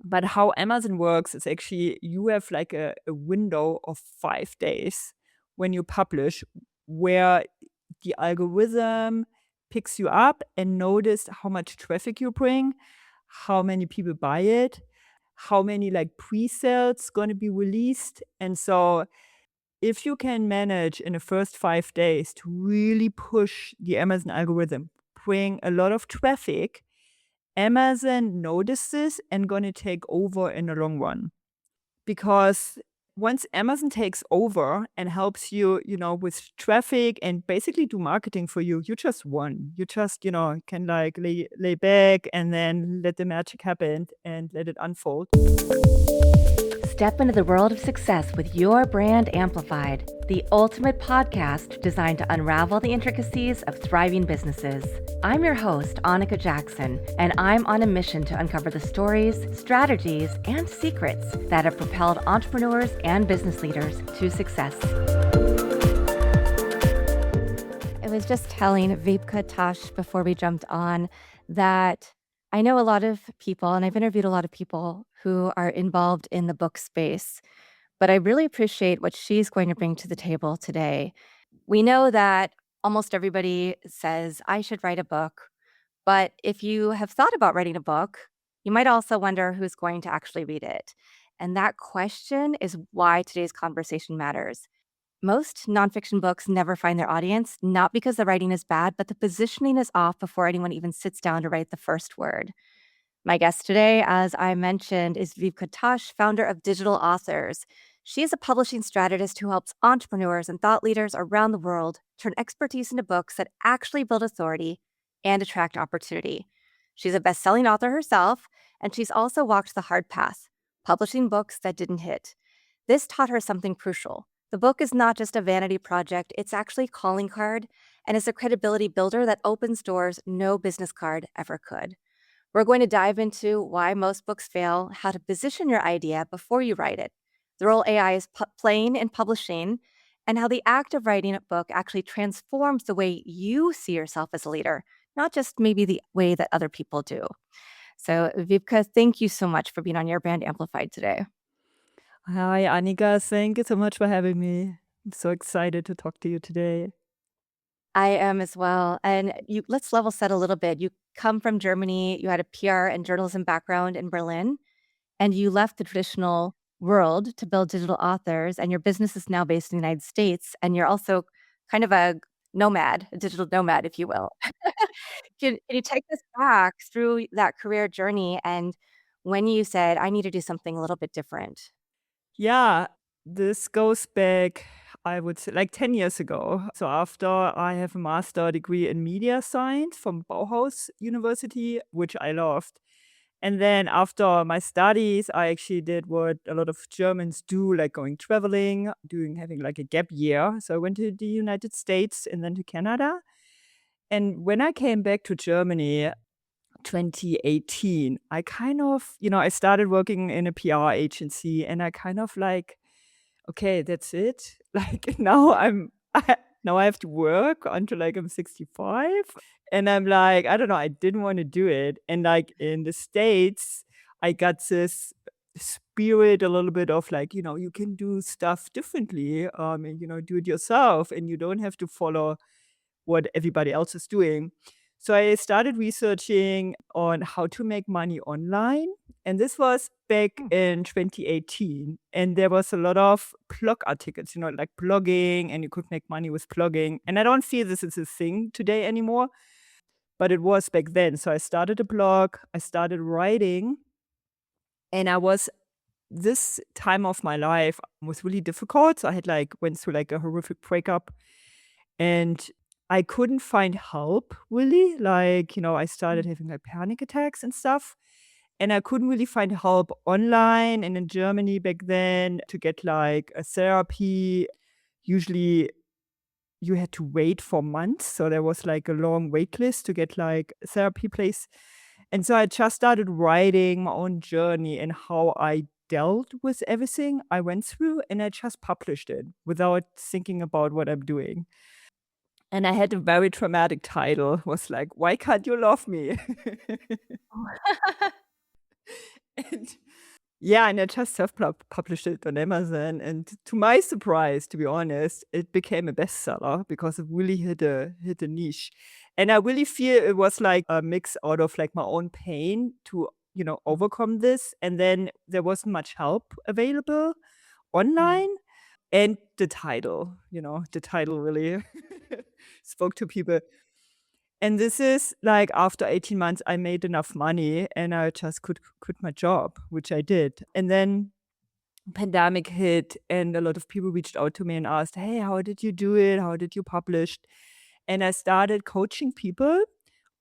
But how Amazon works is actually you have like a window of 5 days when you publish where the algorithm picks you up and notice how much traffic you bring, how many people buy it, how many like pre-sales gonna be released. And so if you can manage in the first 5 days to really push the Amazon algorithm, bring a lot of traffic, Amazon notices and gonna take over in the long run. Because once Amazon takes over and helps you, with traffic and basically do marketing for you, you just won. You just, can like lay back and then let the magic happen and let it unfold. Step into the world of success with Your Brand Amplified, the ultimate podcast designed to unravel the intricacies of thriving businesses. I'm your host, Annika Jackson, and I'm on a mission to uncover the stories, strategies, and secrets that have propelled entrepreneurs and business leaders to success. I was just telling Wiebke Tasch before we jumped on that I know a lot of people, and I've interviewed a lot of people who are involved in the book space, but I really appreciate what she's going to bring to the table today. We know that almost everybody says, I should write a book, but if you have thought about writing a book, you might also wonder who's going to actually read it. And that question is why today's conversation matters. Most nonfiction books never find their audience, not because the writing is bad, but the positioning is off before anyone even sits down to write the first word. My guest today, as I mentioned, is Wiebke Tasch, founder of Digital Authors. She is a publishing strategist who helps entrepreneurs and thought leaders around the world turn expertise into books that actually build authority and attract opportunity. She's a best-selling author herself, and she's also walked the hard path, publishing books that didn't hit. This taught her something crucial. The book is not just a vanity project, it's actually a calling card, and is a credibility builder that opens doors no business card ever could. We're going to dive into why most books fail, how to position your idea before you write it, the role AI is playing in publishing, and how the act of writing a book actually transforms the way you see yourself as a leader, not just maybe the way that other people do. So, Vipka, thank you so much for being on Your Brand Amplified today. Hi, Annika. Thank you so much for having me. I'm so excited to talk to you today. I am as well. And let's level set a little bit. You come from Germany, you had a PR and journalism background in Berlin, and you left the traditional world to build digital authors, and your business is now based in the United States, and you're also kind of a nomad, a digital nomad, if you will. Can you take us back through that career journey and when you said, I need to do something a little bit different? Yeah, this goes back, I would say, like 10 years ago. So after I have a master degree in media science from Bauhaus University, which I loved. And then after my studies, I actually did what a lot of Germans do, like going traveling, having like a gap year. So I went to the United States and then to Canada. And when I came back to Germany, 2018, I kind of, I started working in a PR agency and I kind of like, okay, that's it. Like now I have to work until like I'm 65. And I'm like, I don't know, I didn't want to do it. And like in the States, I got this spirit a little bit of like, you can do stuff differently, and do it yourself and you don't have to follow what everybody else is doing. So I started researching on how to make money online. And this was back in 2018. And there was a lot of blog articles, like blogging, and you could make money with blogging. And I don't feel this is a thing today anymore, but it was back then. So I started a blog, I started writing, and this time of my life was really difficult. So I had went through a horrific breakup and I couldn't find help really. I started having panic attacks and stuff. And I couldn't really find help online and in Germany back then to get a therapy. Usually you had to wait for months. So there was a long wait list to get a therapy place. And so I just started writing my own journey and how I dealt with everything I went through. And I just published it without thinking about what I'm doing. And I had a very traumatic title, was like, "Why can't you love me?" And Yeah, and I just self-published it on Amazon, and to my surprise, to be honest, it became a bestseller because it really hit a niche. And I really feel it was like a mix out of, like, my own pain to, overcome this, and then there wasn't much help available Mm. online, and the title really spoke to people. And this is like after 18 months, I made enough money and I just could quit my job, which I did. And then pandemic hit and a lot of people reached out to me and asked, "Hey, how did you do it? How did you publish?" And I started coaching people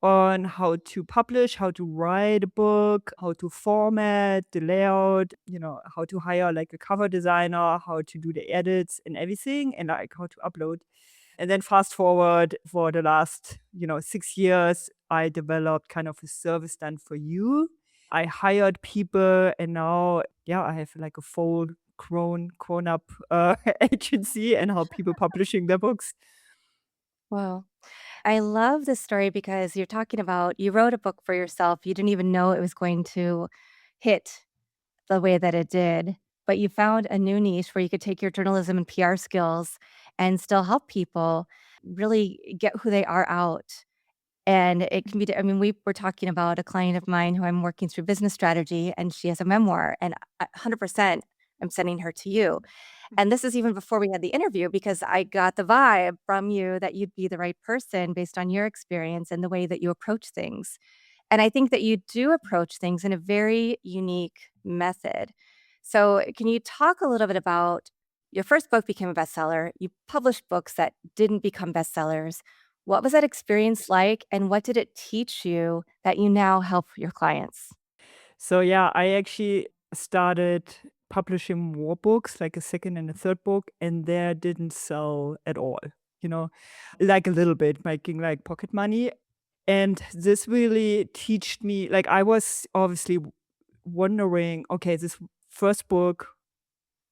on how to publish, how to write a book, how to format the layout, how to hire like a cover designer, how to do the edits and everything, and like how to upload. And then fast forward for the last, 6 years, I developed kind of a service done for you. I hired people and now, yeah, I have like a full grown up, agency and help people publishing their books. Wow. I love this story because you're talking about you wrote a book for yourself. You didn't even know it was going to hit the way that it did, but you found a new niche where you could take your journalism and PR skills and still help people really get who they are out. And it can be I mean, we were talking about a client of mine who I'm working through business strategy, and she has a memoir, and 100% I'm sending her to you. And this is even before we had the interview because I got the vibe from you that you'd be the right person based on your experience and the way that you approach things. And I think that you do approach things in a very unique method. So, can you talk a little bit about your first book became a bestseller? You published books that didn't become bestsellers. What was that experience like, and what did it teach you that you now help your clients? So yeah, I actually started publishing more books, like a second and a third book, and they didn't sell at all, you know, like a little bit, making like pocket money. And this really taught me, like, I was obviously wondering, okay, this first book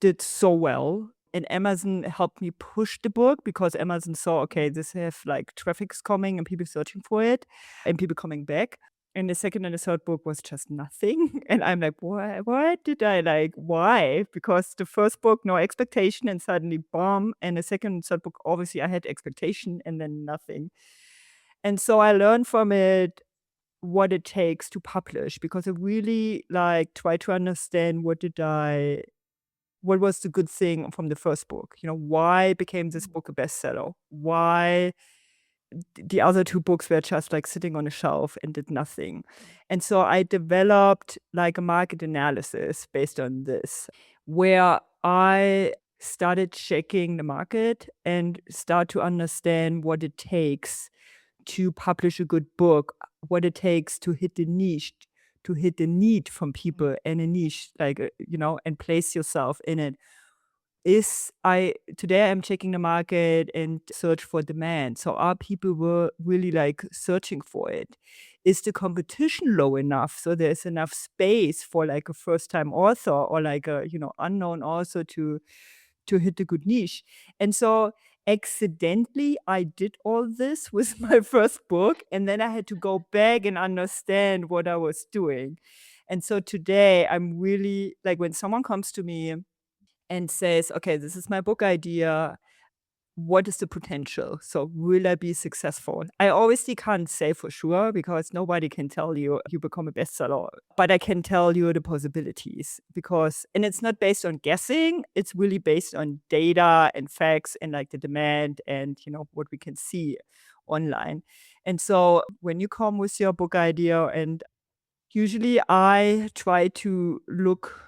did so well. And Amazon helped me push the book because Amazon saw, okay, this have like traffic's coming and people searching for it and people coming back. And the second and the third book was just nothing. And I'm like, what did I like? Why? Because the first book, no expectation, and suddenly bomb. And the second and third book, obviously I had expectation and then nothing. And so I learned from it what it takes to publish because I really like try to understand what was the good thing from the first book? Why became this book a bestseller? Why the other two books were just like sitting on a shelf and did nothing? And so I developed like a market analysis based on this, where I started checking the market and start to understand what it takes to publish a good book, what it takes to hit the niche, to hit the need from people and a niche, like, and place yourself in it. Is I Today I'm checking the market and search for demand. So are people were really like searching for it? Is the competition low enough so there's enough space for like a first time author or like a unknown author to hit a good niche? And so accidentally I did all this with my first book and then I had to go back and understand what I was doing. And so today I'm really like when someone comes to me and says, "Okay, this is my book idea. What is the potential? So will I be successful?" I obviously can't say for sure because nobody can tell you become a bestseller, but I can tell you the possibilities because and it's not based on guessing, it's really based on data and facts and like the demand and what we can see online. And so when you come with your book idea and usually I try to look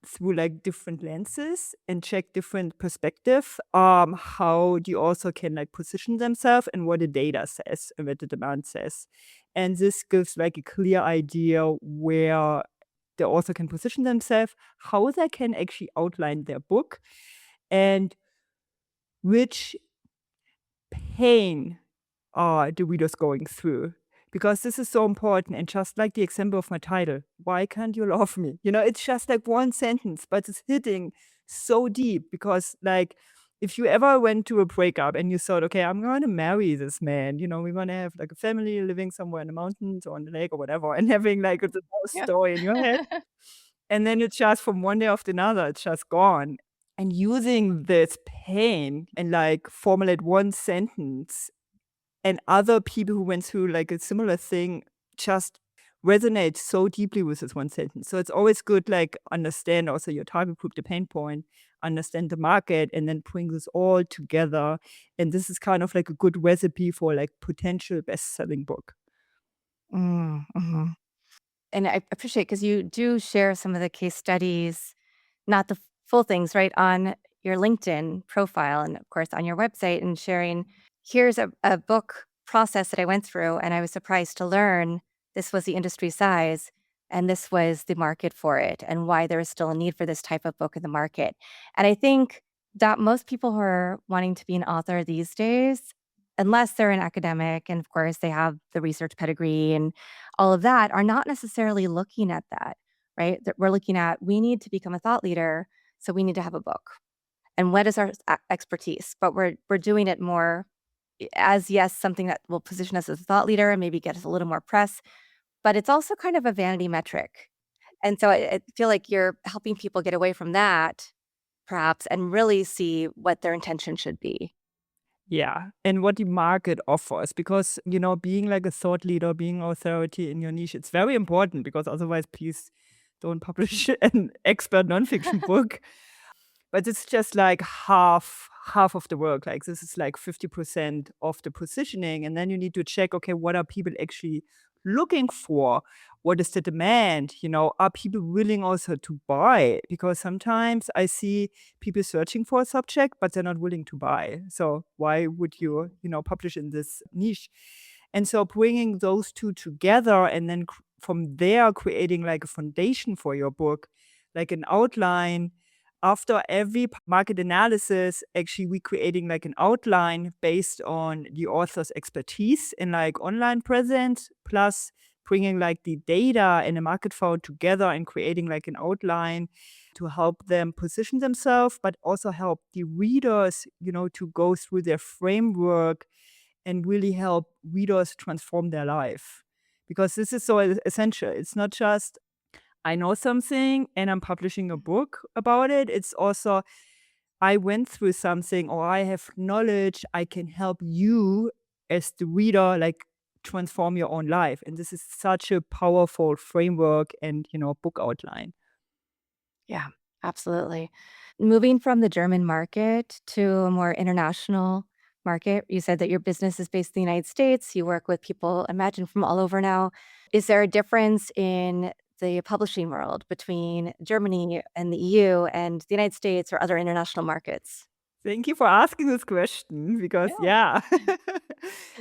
through like different lenses and check different perspective, how the author can like position themselves and what the data says and what the demand says. And this gives like a clear idea where the author can position themselves, how they can actually outline their book, and which pain are the readers going through? Because this is so important. And just like the example of my title, why can't you love me? It's just like one sentence, but it's hitting so deep because, like, if you ever went to a breakup and you thought, okay, I'm going to marry this man, we're going to have like a family living somewhere in the mountains or on the lake or whatever, and having like the whole Yeah. story in your head. and then it's just from one day after another, it's just gone. And using this pain and, like, formulate one sentence, and other people who went through, like, a similar thing just resonate so deeply with this one sentence. So it's always good, like, understand also your target group, the pain point, understand the market, and then bring this all together, and this is kind of like a good recipe for, like, potential best-selling book. Mhm. And I appreciate because you do share some of the case studies, not the full things, right, on your LinkedIn profile and, of course, on your website and sharing, "Here's a book process that I went through, and I was surprised to learn this was the industry size, and this was the market for it, and why there is still a need for this type of book in the market." And I think that most people who are wanting to be an author these days, unless they're an academic and, of course, they have the research pedigree and all of that, are not necessarily looking at that, right? That we're looking at, we need to become a thought leader, so we need to have a book. And what is our expertise? But we're doing it more as, yes, something that will position us as a thought leader and maybe get us a little more press, but it's also kind of a vanity metric. And so I feel like you're helping people get away from that, perhaps, and really see what their intention should be. Yeah, and what the market offers, because, being like a thought leader, being authority in your niche, it's very important because otherwise, please don't publish an expert nonfiction book. But it's just like half of the work. Like this is like 50% of the positioning. And then you need to check, okay, what are people actually looking for? What is the demand? Are people willing also to buy? Because sometimes I see people searching for a subject, but they're not willing to buy. So why would you, publish in this niche? And so bringing those two together and then from there creating like a foundation for your book, like an outline after every market analysis, actually we creating like an outline based on the author's expertise in like online presence, plus bringing like the data and a market found together and creating like an outline to help them position themselves, but also help the readers, to go through their framework and really help readers transform their life. Because this is so essential. It's not just I know something and I'm publishing a book about it. It's also I went through something or I have knowledge I can help you as the reader like transform your own life. And this is such a powerful framework and, book outline. Yeah, absolutely. Moving from the German market to a more international market, you said that your business is based in the United States. You work with people, imagine, from all over now. Is there a difference in the publishing world between Germany and the EU and the United States or other international markets? Thank you for asking this question because Yeah. yeah,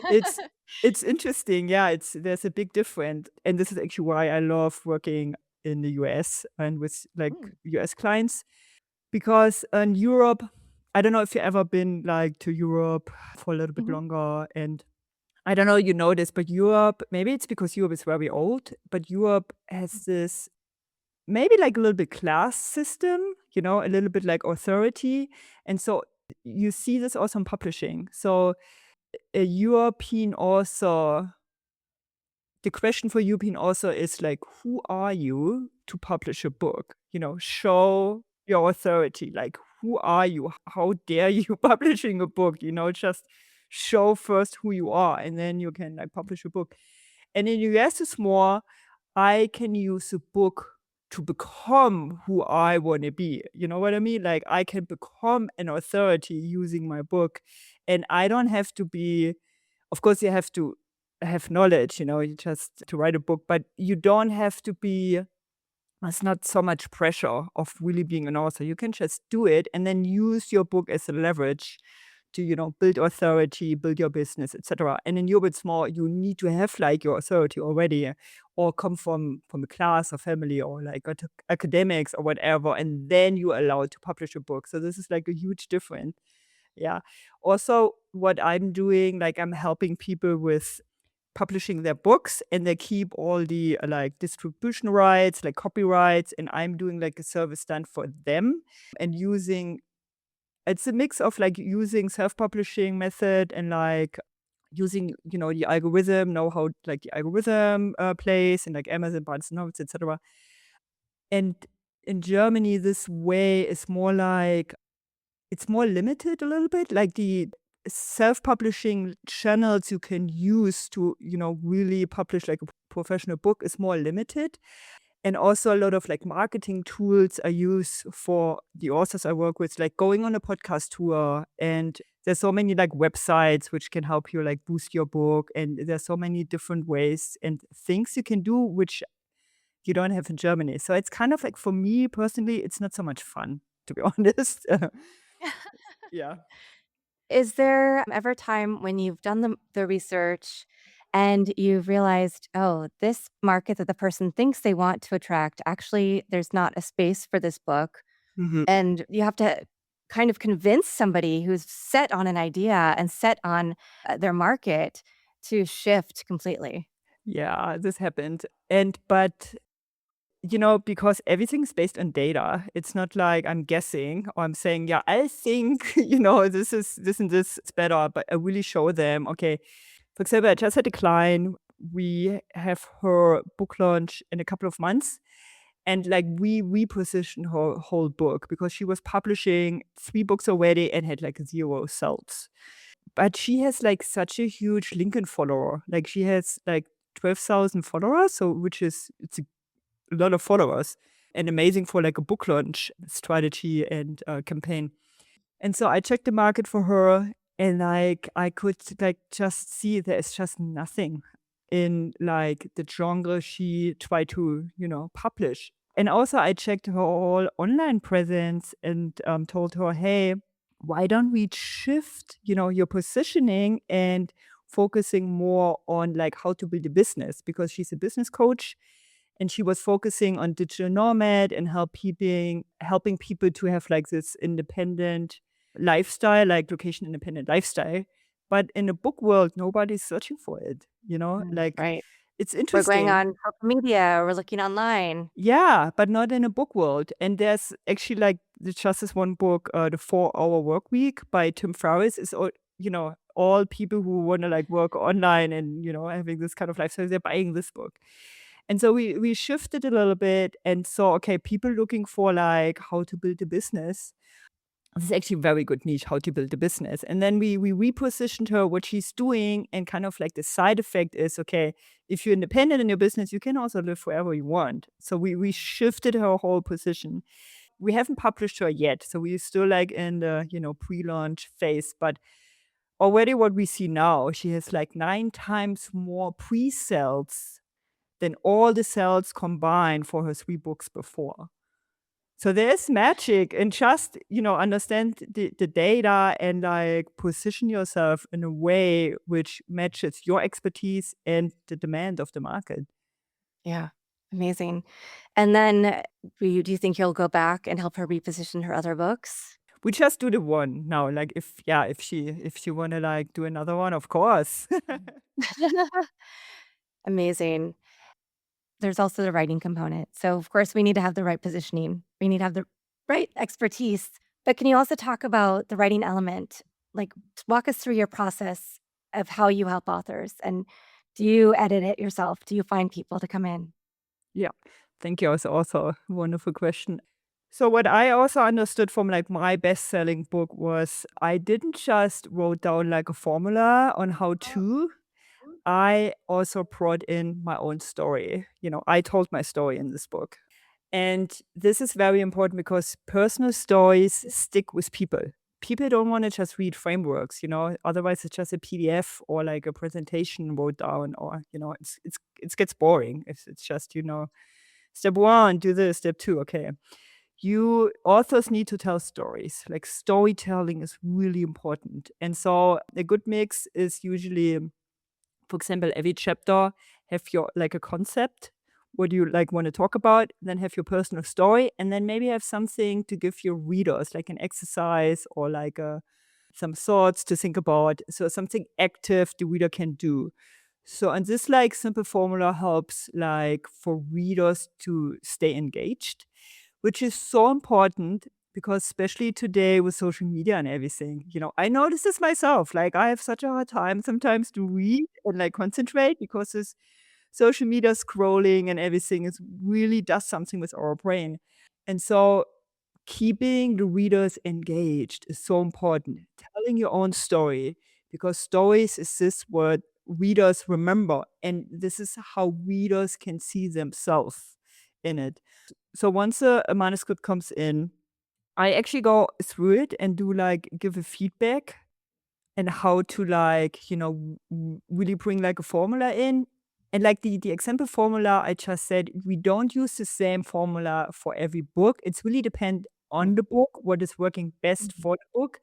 it's it's interesting. Yeah, it's there's a big difference, and this is actually why I love working in the US and with like Mm, US clients. Because in Europe, I don't know if you ever been, like, to Europe for a little bit mhm, longer, and I don't know you know this, but Europe maybe it's because Europe is very old, but Europe has this maybe, like, a little bit class system, a little bit like authority, and so you see this also in publishing. So, a European author the question for European author is like, who are you to publish a book? Show your authority. Like, who are you? How dare you publishing a book? Just show first who you are, and then you can like publish a book. And in the US, it's more, I can use a book to become who I want to be. You know what I mean? Like, I can become an authority using my book, and I don't have to be of course, you have to have knowledge, you just to write a book, but you don't have to be there's not so much pressure of really being an author. You can just do it and then use your book as a leverage to, build authority, build your business, etc. And in your bit more, you need to have like your authority already or come from a class or family or like academics or whatever, and then you're allowed to publish a book. So this is like a huge difference. Yeah. Also, what I'm doing, like I'm helping people with publishing their books and they keep all the like distribution rights, like copyrights, and I'm doing like a service done for them and using it's a mix of like using self-publishing method and like using, the algorithm, know how like the algorithm plays and like Amazon, Barnes& Nobles, etc. And in Germany, this way is more like it's more limited a little bit, like the self-publishing channels you can use to, really publish like a professional book is more limited. And also a lot of like marketing tools I use for the authors I work with, like going on a podcast tour. And there's so many like websites which can help you like boost your book. And there's so many different ways and things you can do which you don't have in Germany. So it's kind of like for me personally, it's not so much fun, to be honest. Yeah. Is there ever a time when you've done the research and you've realized, "Oh, this market that the person thinks they want to attract, actually, there's not a space for this book," Mhm. and you have to kind of convince somebody who's set on an idea and set on, their market to shift completely? Yeah, this happened. But because everything's based on data, it's not like I'm guessing or I'm saying, yeah, I think, this and this is better, but I really show them, okay, for example, I just had a client, we have her book launch in a couple of months. And like we repositioned her whole book because she was publishing 3 books already and had like 0 sales. But she has like such a huge LinkedIn follower. Like she has like 12,000 followers, so it's a lot of followers and amazing for like a book launch strategy and campaign. And so I checked the market for her and like I could like just see there's just nothing in like the genre she tried to, publish. And also I checked her whole online presence and told her, hey, why don't we shift, your positioning and focusing more on like how to build a business because she's a business coach and she was focusing on digital nomad and helping people to have like this independent lifestyle, like location independent lifestyle. But in the book world, nobody's searching for it, like Right. it's We're going interesting. on social media, or we're looking online. Yeah, but not in a book world. And there's actually like there's just this one book, The 4 Hour Work Week by Tim Ferriss is all people who want to like work online and, having this kind of lifestyle, they're buying this book. And so we shifted a little bit and saw, okay, people looking for like how to build a business. This is actually a very good niche, how to build a business. And then we repositioned her what she's doing, and kind of like the side effect is, okay, if you're independent in your business, you can also live wherever you want. So we shifted her whole position. We haven't published her yet, so we're still like in the, pre-launch phase, but already what we see now, she has like 9 times more pre-sales than all the sales combined for her 3 books before. So there's magic and just, understand the data and like position yourself in a way which matches your expertise and the demand of the market. Yeah, amazing. And then, do you think you'll go back and help her reposition her other books? We just do the one now. Like if she wanna like do another one, of course. Amazing. There's also the writing component. So, of course, we need to have the right positioning. We need to have the right expertise. But can you also talk about the writing element? Like, walk us through your process of how you help authors. And do you edit it yourself? Do you find people to come in? Yeah. Thank you. It's also a wonderful question. So what I also understood from like my best-selling book was I didn't just wrote down like a formula on how to. I also brought in my own story. I told my story in this book. And this is very important because personal stories stick with people. People don't want to just read frameworks, otherwise it's just a PDF or like a presentation wrote down, or, it gets boring if it's just, step 1, do this, step 2, okay. You authors need to tell stories. Like storytelling is really important. And so a good mix is usually, for example, every chapter have your like a concept, what you like want to talk about, then have your personal story, and then maybe have something to give your readers, like an exercise or like some thoughts to think about. So something active the reader can do. So and this like simple formula helps like for readers to stay engaged, which is so important because especially today with social media and everything, I notice this myself. Like I have such a hard time sometimes to read and like concentrate because this social media scrolling and everything is really does something with our brain. And so keeping the readers engaged is so important. Telling your own story, because stories is this what readers remember, and this is how readers can see themselves in it. So once a manuscript comes in, I actually go through it and do like give a feedback and how to like, really bring like a formula in. And like the example formula I just said, we don't use the same formula for every book. It's really depend on the book, what is working best Mhm. for the book.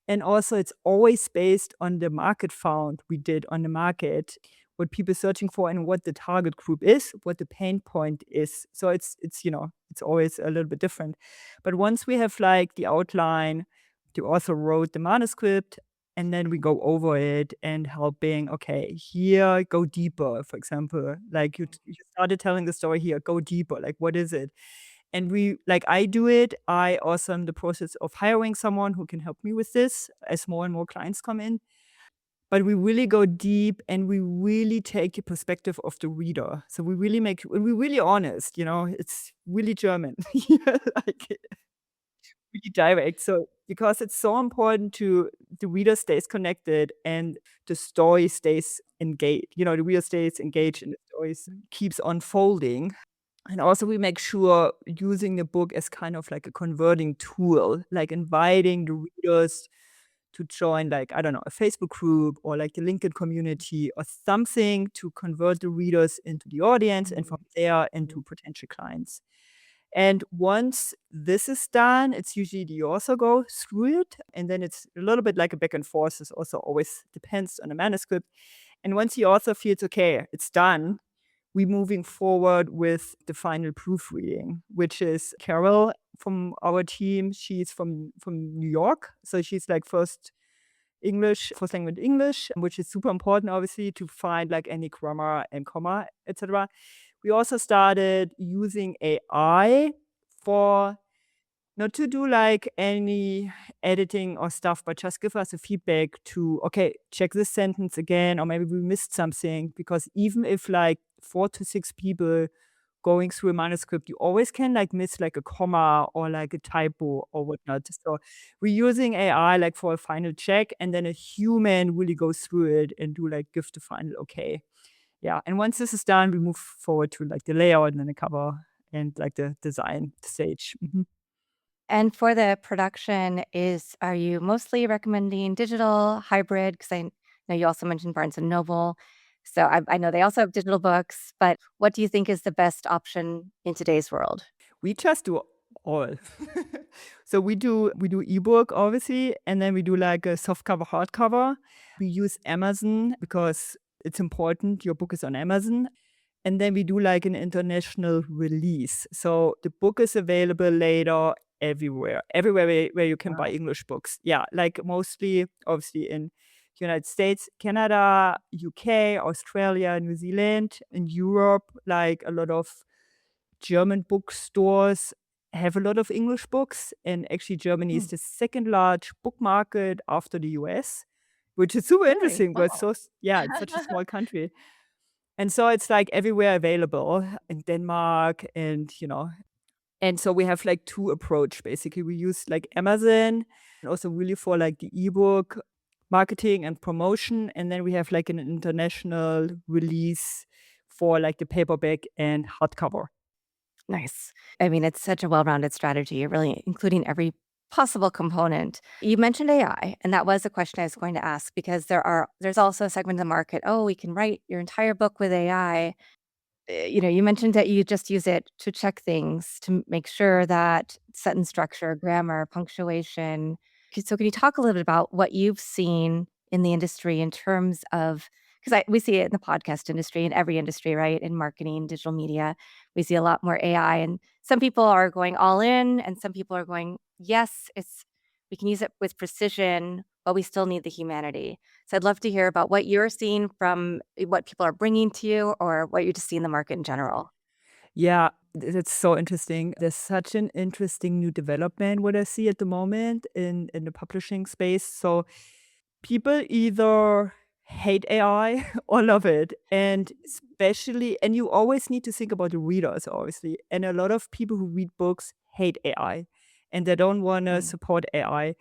And also it's always based on the market found we did on the market, what people searching for and what the target group is, what the pain point is. So it's always a little bit different. But once we have like the outline, the author wrote the manuscript, and then we go over it and helping, okay, here, go deeper, for example. Like you started telling the story here, go deeper. Like, what is it? And we like I do it. I also am in the process of hiring someone who can help me with this as more and more clients come in. But we really go deep and we really take the perspective of the reader. So we're really honest, it's really German. Yeah, like really direct. So because it's so important to the reader stays connected and the story stays engaged. The reader stays engaged and the stories keeps unfolding. And also we make sure using the book as kind of like a converting tool, like inviting the readers to join like, I don't know, a Facebook group or like the LinkedIn community or something to convert the readers into the audience and from there into potential clients. And once this is done, it's usually the author go through it, and then it's a little bit like a back and forth. It also always depends on the manuscript. And once the author feels okay, it's done, we moving forward with the final proofreading, which is Carol from our team. She's from New York, so she's like first language English, which is super important, obviously, to find like any grammar and comma, etc. We also started using AI for not to do like any editing or stuff, but just give us a feedback to, okay, check this sentence again, or maybe we missed something. Because even if like 4 to 6 people going through a manuscript, you always can like miss like a comma or like a typo or whatnot. So we're using AI like for a final check, and then a human really goes through it and do like give the final okay. Yeah, and once this is done, we move forward to like the layout and then the cover and like the design stage. Mhm. And for the production, are you mostly recommending digital, hybrid? Because I know you also mentioned Barnes& and Noble. So I know they also have digital books, but what do you think is the best option in today's world? We just do all. So we do ebook obviously, and then we do like a soft cover, hardcover. We use Amazon because it's important your book is on Amazon. And then we do like an international release. So the book is available later everywhere where you can buy Wow. English books. Yeah, like mostly obviously in United States, Canada, UK, Australia, New Zealand, in Europe, like a lot of German bookstores have a lot of English books. And actually Germany Hmm, is the second large book market after the US, which is super really? interesting, but Wow. yeah, it's such a small country. And so it's like everywhere available in Denmark and so we have like 2 approach basically. We use like Amazon and also really for like the ebook marketing and promotion, and then we have like an international release for like the paperback and hardcover. Nice. I mean, it's such a well-rounded strategy, really including every possible component. You mentioned AI, and that was a question I was going to ask because there's also a segment of the market, "Oh, we can write your entire book with AI." You mentioned that you just use it to check things, to make sure that sentence structure, grammar, punctuation. So can you talk a little bit about what you've seen in the industry in terms of, because we see it in the podcast industry, in every industry, right? In marketing, digital media, we see a lot more AI, and some people are going all in, and some people are going, yes, we can use it with precision, but we still need the humanity. So I'd love to hear about what you're seeing from what people are bringing to you or what you just see in the market in general. Yeah, it's so interesting. There's such an interesting new development what I see at the moment in the publishing space. So people either hate AI or love it. And especially, and you always need to think about the readers, obviously. And a lot of people who read books hate AI and they don't want to Mm. support AI.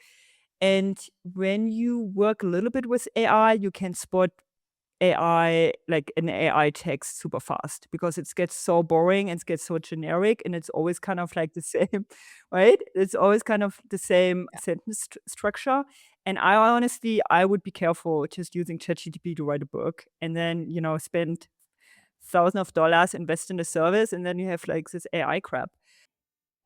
And when you work a little bit with AI, you can spot AI, like an AI text super fast because it gets so boring and it gets so generic and it's always kind of like the same, right? It's always kind of the same Yeah. sentence structure. And I would be careful just using ChatGPT to write a book and then, spend thousands of dollars, invest in the service, and then you have like this AI crap.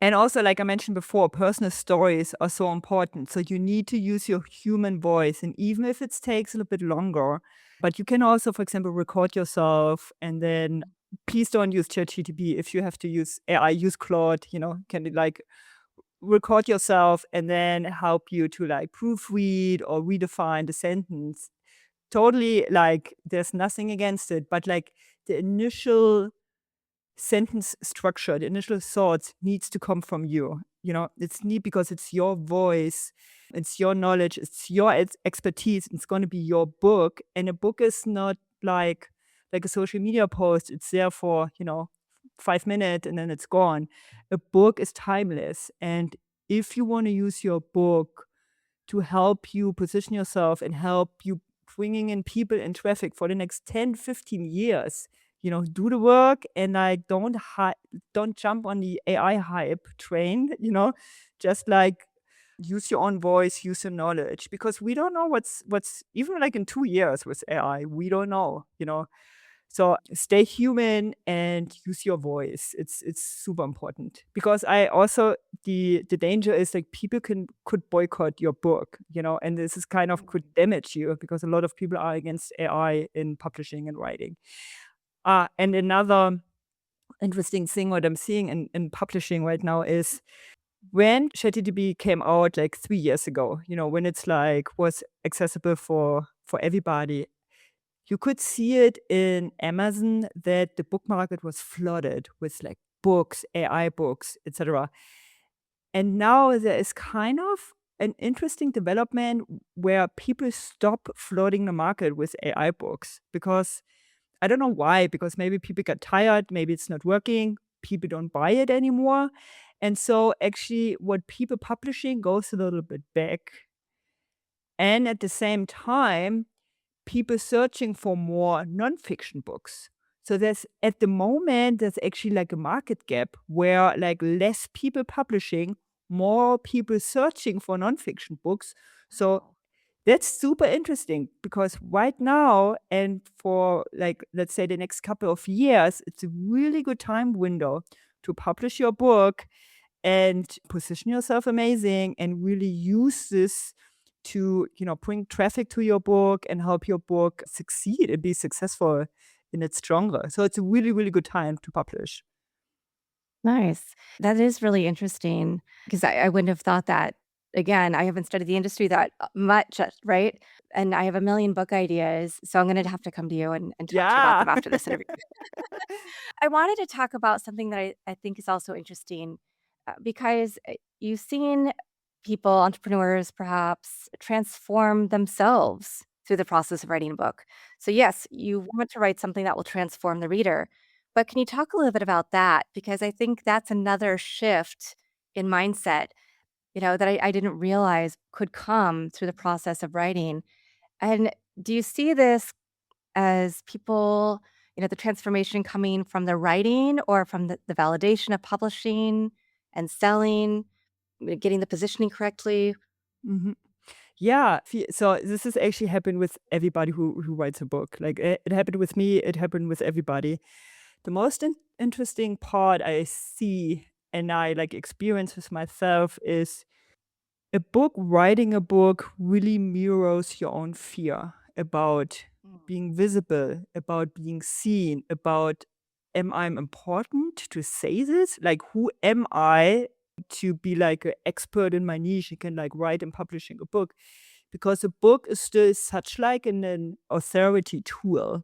And also, like I mentioned before, personal stories are so important. So you need to use your human voice. And even if it takes a little bit longer, but you can also, for example, record yourself and then please don't use ChatGPT. If you have to use AI, use Claude, can it like record yourself and then help you to like proofread or redefine the sentence. Totally like there's nothing against it, but like the initial sentence structure, the initial thoughts needs to come from you. It's neat because it's your voice, it's your knowledge, it's your expertise. It's going to be your book, and a book is not like a social media post. It's there for 5 minutes and then it's gone. A book is timeless, and if you want to use your book to help you position yourself and help you bringing in people and traffic for the next 10, 15 years. Do the work and like don't jump on the AI hype train, just like use your own voice, use your knowledge because we don't know what's even like in 2 years with AI, we don't know. So stay human and use your voice. It's super important because I also the danger is like people could boycott your book, and this is kind of could damage you because a lot of people are against AI in publishing and writing. And another interesting thing what I'm seeing in publishing right now is when ChatGPT came out like 3 years ago, when it's like was accessible for everybody, you could see it in Amazon that the book market was flooded with like books, AI books, etc. And now there is kind of an interesting development where people stop flooding the market with AI books because I don't know why, because maybe people got tired, maybe it's not working, people don't buy it anymore. And so actually what people publishing goes a little bit back. And at the same time, people searching for more nonfiction books. So at the moment, there's actually like a market gap where like less people publishing, more people searching for nonfiction books. So Oh, that's super interesting because right now and for like let's say the next couple of years, it's a really good time window to publish your book and position yourself amazing and really use this to bring traffic to your book and help your book succeed and be successful in its genre. So it's a really, really good time to publish. nice. That is really interesting because I wouldn't have thought that. Again, I haven't studied the industry that much, right? And I have a million book ideas, so I'm gonna have to come to you and talk to you about Yeah. them after this interview. I wanted to talk about something that I think is also interesting because you've seen people, entrepreneurs perhaps, transform themselves through the process of writing a book. So, yes, you want to write something that will transform the reader. But can you talk a little bit about that? Because I think that's another shift in mindset, that I didn't realize could come through the process of writing. And do you see this as people, the transformation coming from the writing or from the validation of publishing and selling, getting the positioning correctly? Mhm. Yeah, so this has actually happened with everybody who writes a book. Like it happened with me, it happened with everybody. The most interesting part I see and I like experience with myself is writing a book really mirrors your own fear about Mm. being visible, about being seen, about am I important to say this? Like, who am I to be like an expert in my niche and can like write and publishing a book? Because a book is still such like an authority tool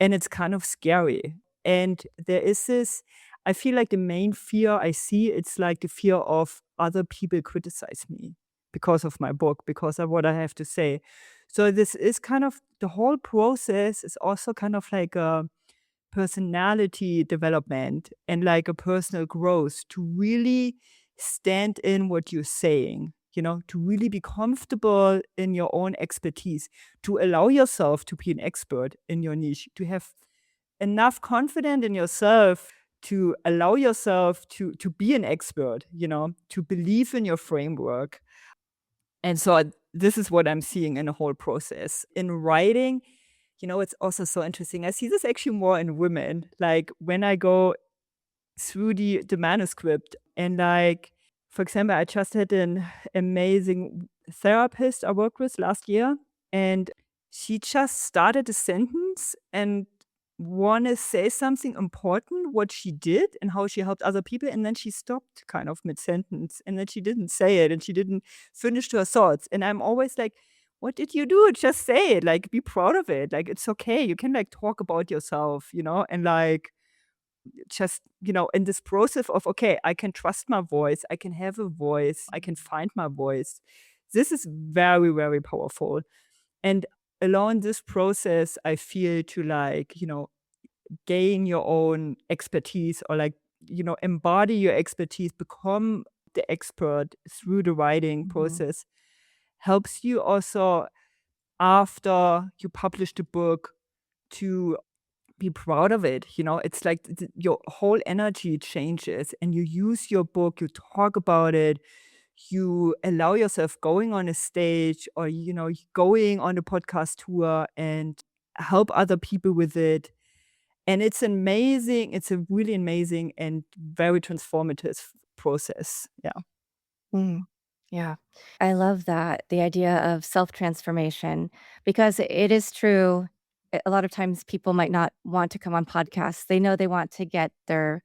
and it's kind of scary. And there is this, I feel like the main fear I see, it's like the fear of other people criticize me because of my book, because of what I have to say. So this is kind of the whole process is also kind of like a personality development and like a personal growth to really stand in what you're saying, to really be comfortable in your own expertise, to allow yourself to be an expert in your niche, to have enough confidence in yourself to allow yourself to be an expert, to believe in your framework. And so this is what I'm seeing in the whole process. In writing, it's also so interesting. I see this actually more in women. Like when I go through the manuscript and like, for example, I just had an amazing therapist I worked with last year, and she just started a sentence and want to say something important, what she did and how she helped other people, and then she stopped kind of mid-sentence, and then she didn't say it, and she didn't finish her thoughts, and I'm always like, "What did you do? Just say it, like, be proud of it, like, it's okay, you can, like, talk about yourself, and, like, just, in this process of, okay, I can trust my voice, I can have a voice, I can find my voice." This is very, very powerful, and along this process, I feel to, like, gain your own expertise or like, embody your expertise, become the expert through the writing Mhm. process helps you also after you publish the book to be proud of it. It's like your whole energy changes and you use your book, you talk about it, you allow yourself going on a stage or, going on a podcast tour and help other people with it. And it's amazing. It's a really amazing and very transformative process. Yeah. Mm. Yeah. I love that, the idea of self-transformation, because it is true, a lot of times people might not want to come on podcasts. They know they want to get their,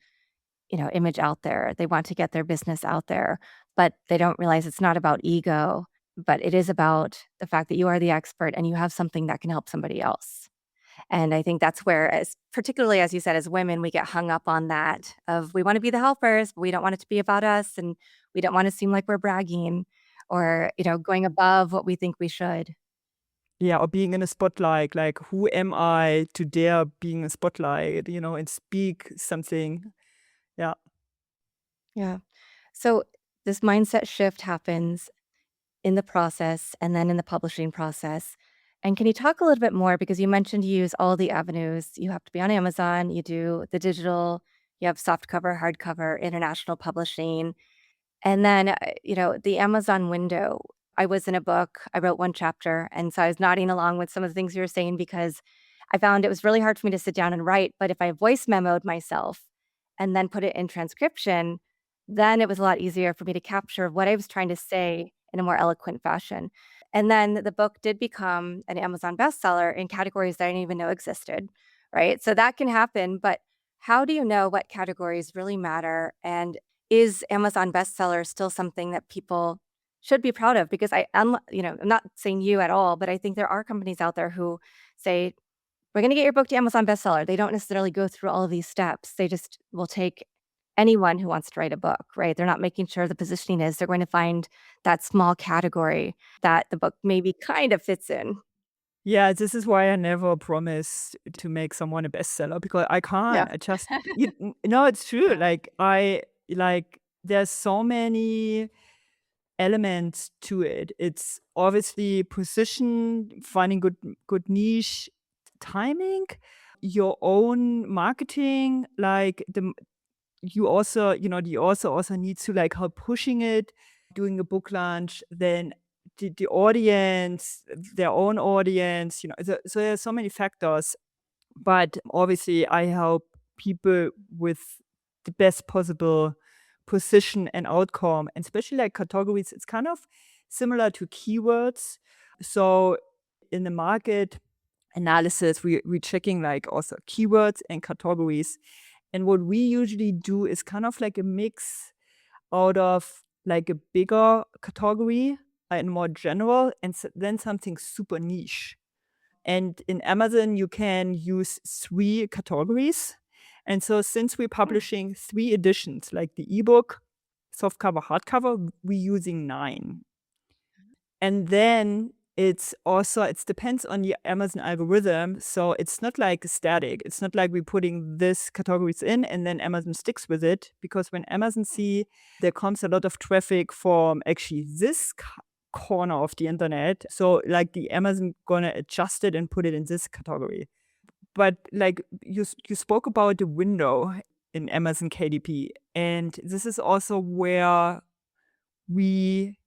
image out there. They want to get their business out there, but they don't realize it's not about ego, but it is about the fact that you are the expert and you have something that can help somebody else. And I think that's where, as particularly as you said, as women, we get hung up on that of we want to be the helpers, but we don't want it to be about us, and we don't want to seem like we're bragging or going above what we think we should. Yeah. Or being in a spotlight, like, who am I to dare being a spotlight, and speak something. Yeah. Yeah. So this mindset shift happens in the process and then in the publishing process. And can you talk a little bit more because you mentioned you use all the avenues. You have to be on Amazon, you do the digital, you have soft cover, hardcover, international publishing. And then, the Amazon window, I was in a book, I wrote 1 chapter, and so I was nodding along with some of the things you were saying because I found it was really hard for me to sit down and write, but if I voice memoed myself and then put it in transcription, then it was a lot easier for me to capture what I was trying to say in a more eloquent fashion. And then the book did become an Amazon bestseller in categories that I didn't even know existed, right? So that can happen, but how do you know what categories really matter? And is Amazon bestseller still something that people should be proud of? Because I'm not saying you at all, but I think there are companies out there who say, "We're gonna get your book to Amazon bestseller." They don't necessarily go through all of these steps. They just will take anyone who wants to write a book, right? They're not making sure the positioning is they're going to find that small category that the book maybe kind of fits in. Yeah, this is why I never promise to make someone a bestseller because I Yeah. can't. I just no, it's true. Like there's so many elements to it. It's obviously position, finding good niche, timing, your own marketing, like you also, the author also needs to like help pushing it, doing a book launch, then the audience, their own audience, so there's so many factors. But obviously I help people with the best possible position and outcome, and especially like categories, it's kind of similar to keywords. So in the market analysis, we're checking like also keywords and categories. And what we usually do is kind of like a mix out of like a bigger category and more general, and then something super niche. And in Amazon, you can use 3 categories. And so since we're Hmm. publishing 3 editions, like the ebook, softcover, hardcover, we're using 9. And then It's also it depends on the Amazon algorithm, so it's not like static. It's not like we're putting this categories in and then Amazon sticks with it, because when Amazon see there comes a lot of traffic from actually this corner of the internet, so like the Amazon gonna adjust it and put it in this category. But like you spoke about the window in Amazon KDP, and this is also where we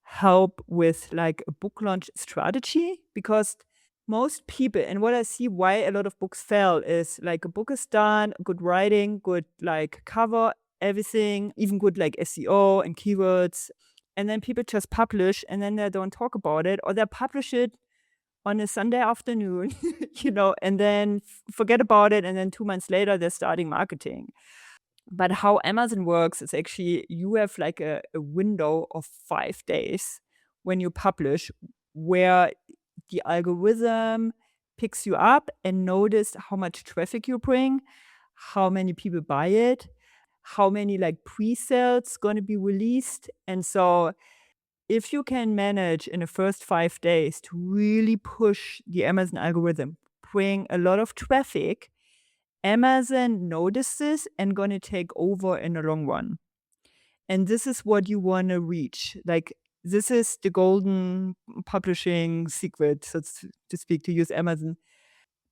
help with like a book launch strategy, because most people, and what I see why a lot of books fail is like a book is done, good writing, good like cover, everything, even good like SEO and keywords. And then people just publish and then they don't talk about it, or they publish it on a Sunday afternoon, and then forget about it. And then 2 months later, they're starting marketing. But how Amazon works is actually you have like a window of 5 days when you publish, where the algorithm picks you up and notice how much traffic you bring, how many people buy it, how many like pre-sales going to be released. And so if you can manage in the first 5 days to really push the Amazon algorithm, bring a lot of traffic, Amazon notices and gonna take over in the long run. And this is what you wanna reach. Like, this is the golden publishing secret, so to speak, to use Amazon.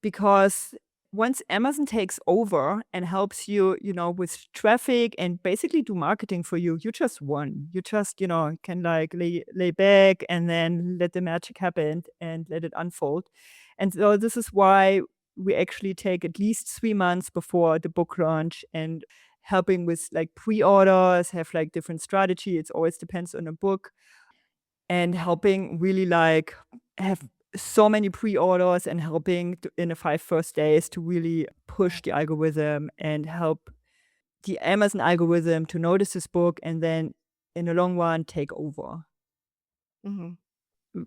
Because once Amazon takes over and helps you, with traffic and basically do marketing for you, you just won. You just, can like lay back and then let the magic happen and let it unfold. And so this is why we actually take at least 3 months before the book launch and helping with like pre-orders, have like different strategy. It always depends on a book, and helping really like have so many pre-orders and helping in the 5 first days to really push the algorithm and help the Amazon algorithm to notice this book and then in the long run take over. Mhm.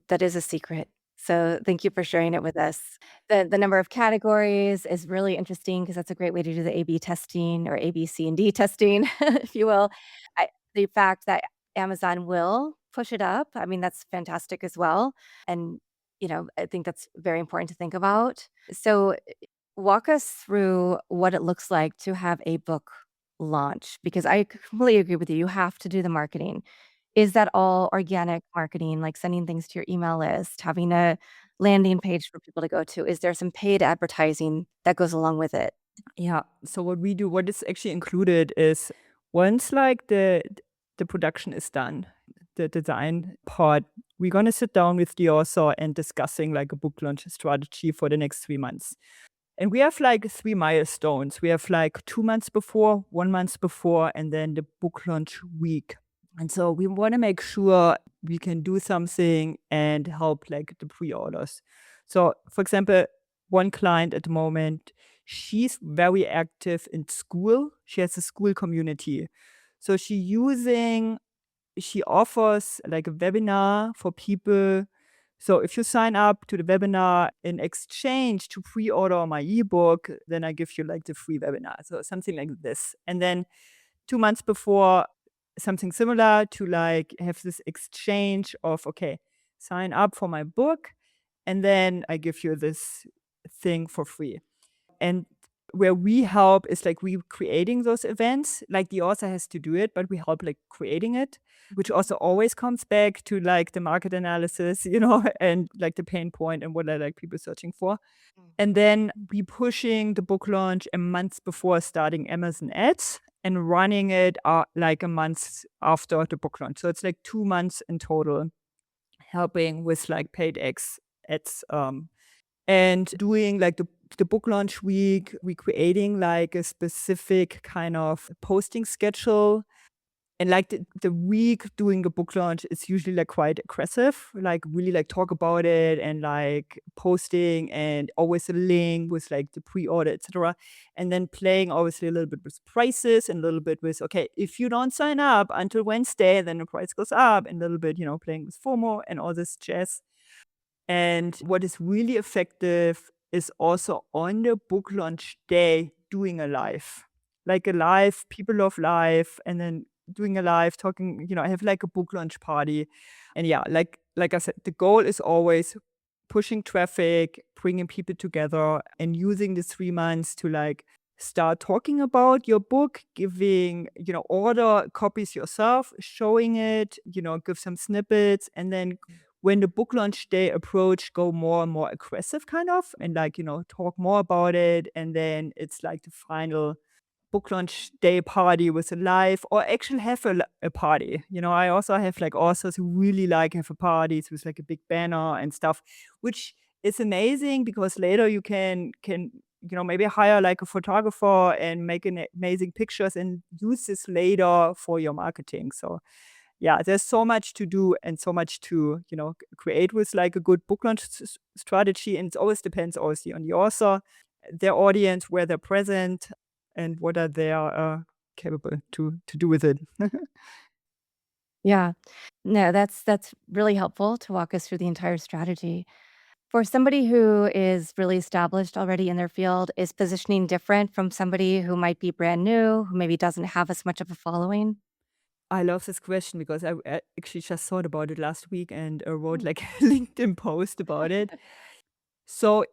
That is a secret. So thank you for sharing it with us. The number of categories is really interesting because that's a great way to do the A/B testing or A, B, C, and D testing, if you will. The fact that Amazon will push it up, I mean, that's fantastic as well. And, I think that's very important to think about. So walk us through what it looks like to have a book launch, because I completely agree with you. You have to do the marketing. Is that all organic marketing, like sending things to your email list, having a landing page for people to go to? Is there some paid advertising that goes along with it? Yeah. So what we do, what is actually included is once like the production is done, the design part, we're gonna sit down with the author and discussing like a book launch strategy for the next 3 months. And we have like 3 milestones. We have like 2 months before, 1 month before, and then the book launch week. And so we want to make sure we can do something and help like the pre-orders. So for example, one client at the moment, she's very active in school. She has a school community. So she offers like a webinar for people. So if you sign up to the webinar in exchange to pre-order my ebook, then I give you like the free webinar. So something like this. And then 2 months before, something similar to like have this exchange of, okay, sign up for my book, and then I give you this thing for free. And where we help is like we creating those events. Like the author has to do it, but we help like creating it, which also always comes back to like the market analysis, and like the pain point and what are like people searching for. And then we pushing the book launch a month before starting Amazon ads and running it like a month after the book launch. So it's like 2 months in total, helping with like paid ads, and doing like the book launch week, we creating like a specific kind of posting schedule. And like the week doing a book launch is usually like quite aggressive, like really like talk about it and like posting and always a link with like the pre-order, etc. And then playing obviously a little bit with prices and a little bit with, okay, if you don't sign up until Wednesday, then the price goes up, and a little bit, playing with FOMO and all this jazz. And what is really effective is also on the book launch day doing a live. Like a live, people love live, and then doing a live talking, I have like a book launch party. And yeah, like I said, the goal is always pushing traffic, bringing people together, and using the 3 months to like start talking about your book, giving, order copies yourself, showing it, give some snippets, and then when the book launch day approach, go more and more aggressive kind of, and like, talk more about it. And then it's like the final book launch day party with a live, or actually have a party. I also have like authors who really like have a parties with like a big banner and stuff, which is amazing because later you can maybe hire like a photographer and make amazing pictures and use this later for your marketing. So yeah, there's so much to do and so much to, create with like a good book launch strategy. And it always depends obviously on the author, their audience, where they're present, and what are they capable to do with it. Yeah. No, that's really helpful to walk us through the entire strategy. For somebody who is really established already in their field, is positioning different from somebody who might be brand new, who maybe doesn't have as much of a following? I love this question because I actually just thought about it last week and wrote Mm. like a LinkedIn post about it. So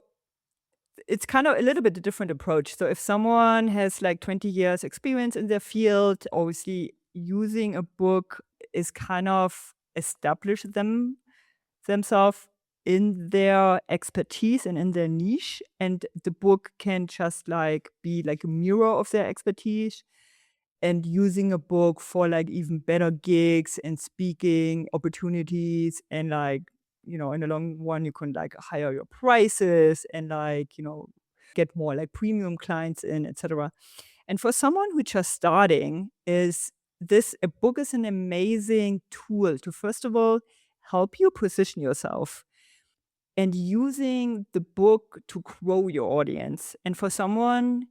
it's kind of a little bit a different approach. So if someone has like 20 years experience in their field, obviously using a book is kind of establish themselves in their expertise and in their niche. And the book can just like be like a mirror of their expertise, and using a book for like even better gigs and speaking opportunities, and like, in the long run you can like higher your prices and like, get more like premium clients in, etc. And for someone who's just starting, is this a book is an amazing tool to first of all help you position yourself, and using the book to grow your audience. And for someone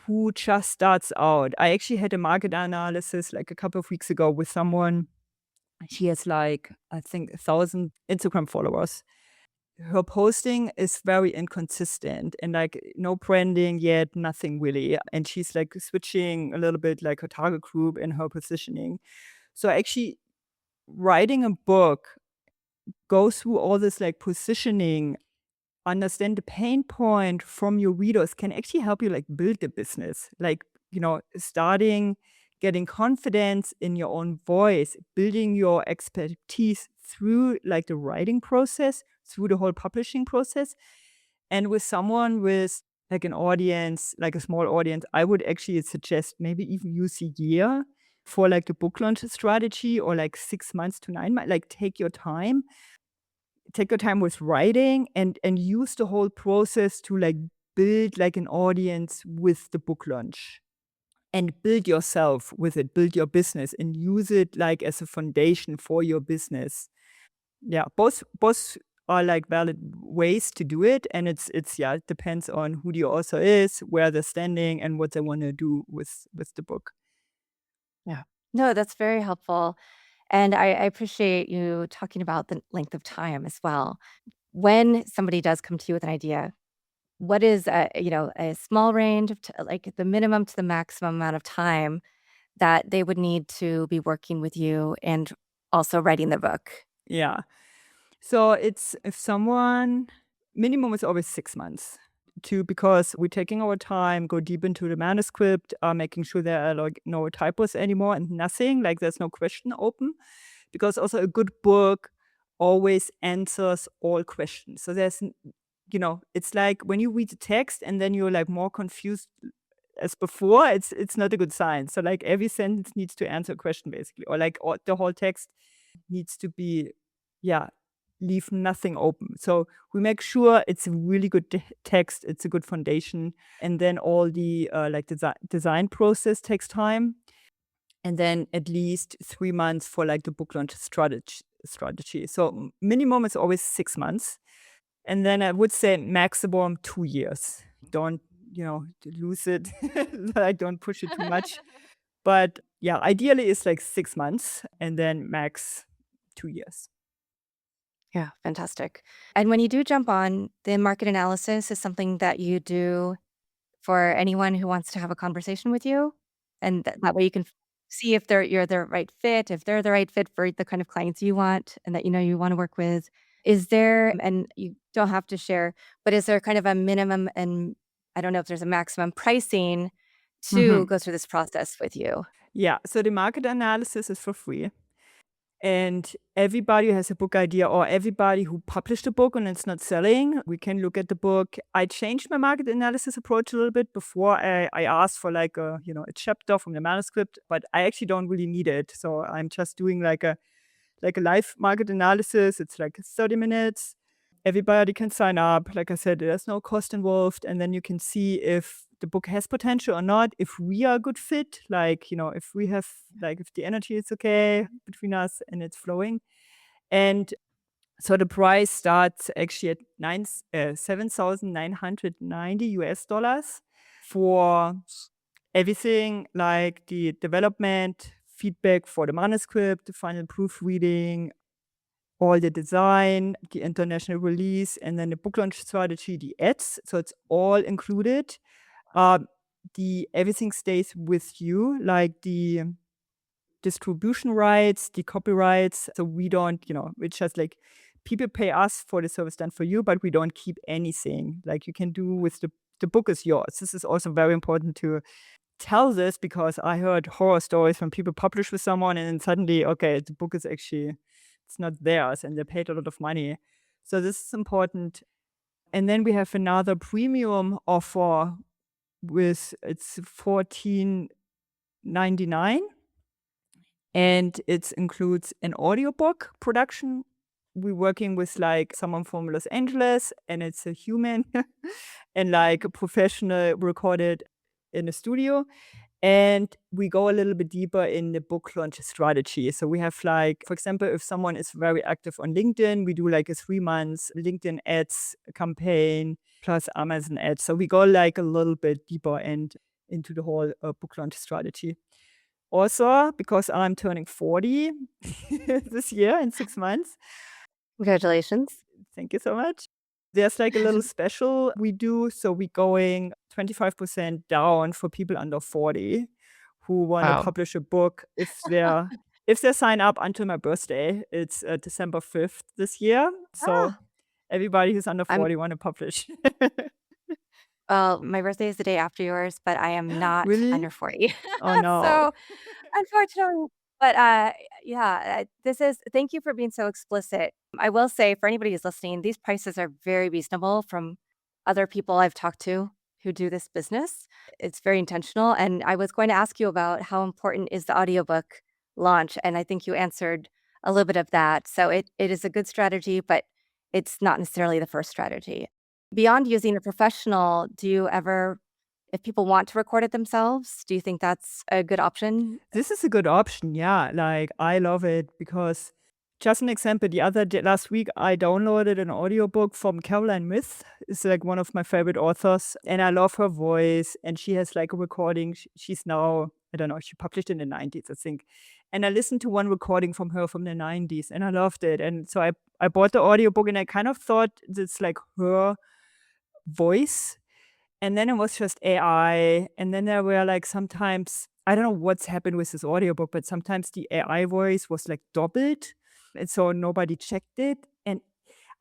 who just starts out, I actually had a market analysis like a couple of weeks ago with someone. She has like, I think, 1,000 Instagram followers. Her posting is very inconsistent and like no branding yet, nothing really. And she's like switching a little bit like her target group and her positioning. So actually writing a book, go through all this like positioning, understand the pain point from your readers, can actually help you like build the business. Like, starting getting confidence in your own voice, building your expertise through like the writing process, through the whole publishing process. And with someone with like an audience, like a small audience, I would actually suggest maybe even use a year for like the book launch strategy, or like 6 months to 9 months. Like take your time with writing, and use the whole process to like build like an audience with the book launch, and build yourself with it, build your business and use it like as a foundation for your business. Yeah, both are like valid ways to do it, and it's yeah, it depends on who the author is, where they're standing, and what they want to do with the book. Yeah. No, that's very helpful. And I appreciate you talking about the length of time as well. When somebody does come to you with an idea, what is a small range of like the minimum to the maximum amount of time that they would need to be working with you and also writing the book? Yeah. So it's if someone minimum is always 6 months to, because we're taking our time, go deep into the manuscript, making sure there are like no typos anymore and nothing, like there's no question open. Because also a good book always answers all questions. So it's like when you read the text and then you're like more confused as before, it's not a good sign. So like every sentence needs to answer a question basically, or like the whole text needs to be, yeah, leave nothing open. So we make sure it's a really good text, it's a good foundation, and then all the like design process takes time, and then at least 3 months for like the book launch strategy. So minimum is always 6 months, and then I would say maximum 2 years. Don't lose it, like don't push it too much. But yeah, ideally it's like 6 months, and then max 2 years. Yeah, fantastic. And when you do jump on, the market analysis is something that you do for anyone who wants to have a conversation with you? And that way you can see if you're the right fit, if they're the right fit for the kind of clients you want and that you wanna work with. Is there and you don't have to share, but is there kind of a minimum and I don't know if there's a maximum pricing to Mhm. go through this process with you? Yeah, so the market analysis is for free. And everybody who has a book idea or everybody who published a book and it's not selling, we can look at the book. I changed my market analysis approach a little bit before I asked for like a chapter from the manuscript, but I actually don't really need it. So I'm just doing like a live market analysis. It's like 30 minutes. Everybody can sign up. Like I said, there's no cost involved. And then you can see if the book has potential or not, if we are a good fit, like, if we have, like, if the energy is okay between us and it's flowing. And so the price starts actually at 7,990 US dollars for everything like the development, feedback for the manuscript, the final proofreading, all the design, the international release, and then the book launch strategy, the ads. So it's all included. Um, the everything stays with you, like the distribution rights, the copyrights. So we don't, it's just like people pay us for the service done for you, but we don't keep anything. Like you can do with the book is yours. This is also very important to tell this because I heard horror stories when people publish with someone and then suddenly, okay, the book is actually it's not theirs and they paid a lot of money. So this is important. And then we have another premium offer with it's 14.99 and it includes an audiobook production. We're working with like someone from Los Angeles and it's a human and like a professional recorded in a studio. And we go a little bit deeper in the book launch strategy. So we have like, for example, if someone is very active on LinkedIn, we do like a 3 months LinkedIn ads campaign plus Amazon ads. So we go like a little bit deeper and into the whole book launch strategy. Also, because I'm turning 40 this year in 6 months, Congratulations. thank you so much. There's like a little special we do. So we're going 25% down for people under 40 who want to Wow. publish a book if they sign up until my birthday. It's December 5th this year. So Ah, everybody who's under I'm 40 want to publish. well, my birthday is the day after yours, but I am not Really? under 40. Oh no. So, unfortunately but, yeah, this is thank you for being so explicit. I will say for anybody who's listening, these prices are very reasonable from other people I've talked to who do this business. It's very intentional, and I was going to ask you about how important is the audiobook launch, and I think you answered a little bit of that. So it is a good strategy, but it's not necessarily the first strategy. Beyond using a professional, do you ever if people want to record it themselves, do you think that's a good option? This is a good option, yeah. Like, I love it because just an example, last week, I downloaded an audiobook from Caroline Myth. It's like one of my favorite authors, and I love her voice. And she has like a recording. She's now, I don't know, she published in the 90s, I think. And I listened to one recording from her from the 90s, and I loved it. And so I bought the audiobook, and I kind of thought it's like her voice and then it was just AI, and then there were, like, sometimes I don't know what's happened with this audiobook, but sometimes the AI voice was, like, doubled, and so nobody checked it, and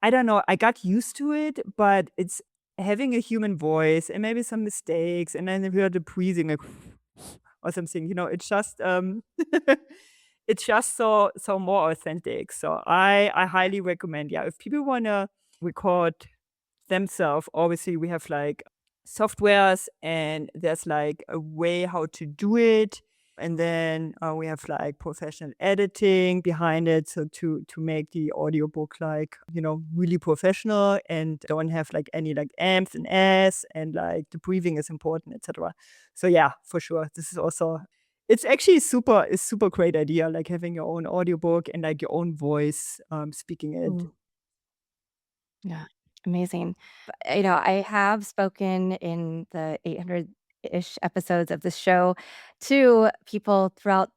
I don't know, I got used to it, but it's having a human voice and maybe some mistakes, and then you hear the breathing, like, or something, it's just, it's just so more authentic, so I highly recommend, yeah, if people wanna record themselves. Obviously, we have like softwares and there's like a way how to do it. And then we have like professional editing behind it. So to make the audiobook like, really professional and don't have like any like amps and s and like the breathing is important, etc. So yeah, for sure. This is also it's actually super great idea, like having your own audiobook and like your own voice speaking it. Mm, yeah, amazing. I have spoken in the 800-ish episodes of this show to people throughout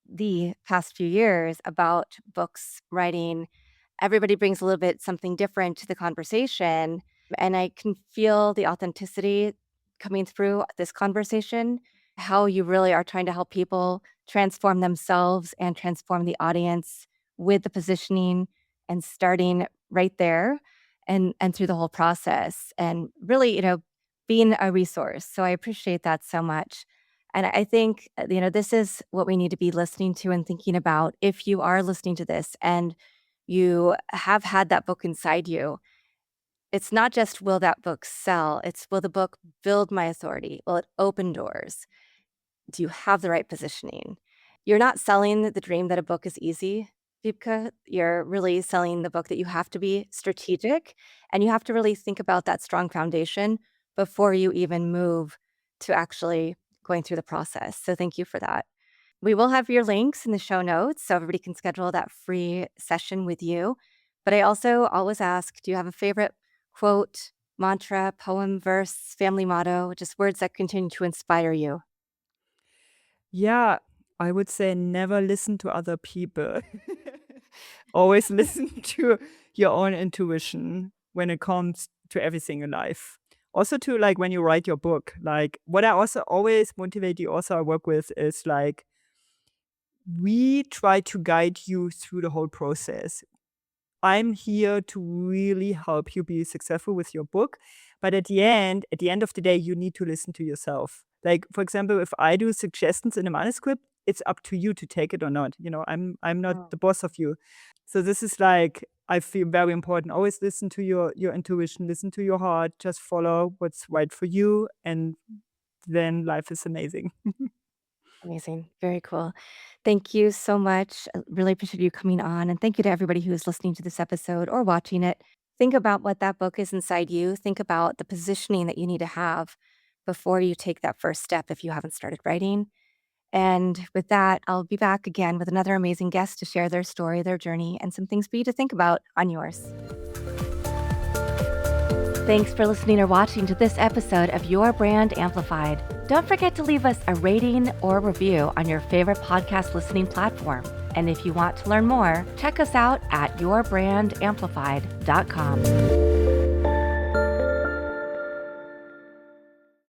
the past few years about books, writing. Everybody brings a little bit something different to the conversation, and I can feel the authenticity coming through this conversation, how you really are trying to help people transform themselves and transform the audience with the positioning and starting right there and through the whole process and really, being a resource. So I appreciate that so much. And I think, this is what we need to be listening to and thinking about if you are listening to this and you have had that book inside you. It's not just will that book sell, it's will the book build my authority? Will it open doors? Do you have the right positioning? You're not selling the dream that a book is easy, Vipka. You're really selling the book that you have to be strategic and you have to really think about that strong foundation before you even move to actually going through the process. So thank you for that. We will have your links in the show notes so everybody can schedule that free session with you. But I also always ask, do you have a favorite quote, mantra, poem, verse, family motto, just words that continue to inspire you? Yeah, I would say never listen to other people. Always listen to your own intuition when it comes to everything in life. Also to like when you write your book, like what I also always motivate the author I work with is like we try to guide you through the whole process. I'm here to really help you be successful with your book. But at the end of the day, you need to listen to yourself. Like, for example, if I do suggestions in a manuscript, it's up to you to take it or not. I'm not Mm. the boss of you. So this is like I feel very important. Always listen to your intuition, listen to your heart, just follow what's right for you, and then life is amazing. Amazing. Very cool. Thank you so much. I really appreciate you coming on. And thank you to everybody who is listening to this episode or watching it. Think about what that book is inside you. Think about the positioning that you need to have before you take that first step if you haven't started writing. And with that, I'll be back again with another amazing guest to share their story, their journey, and some things for you to think about on yours. Thanks for listening or watching to this episode of Your Brand Amplified. Don't forget to leave us a rating or review on your favorite podcast listening platform. And if you want to learn more, check us out at yourbrandamplified.com.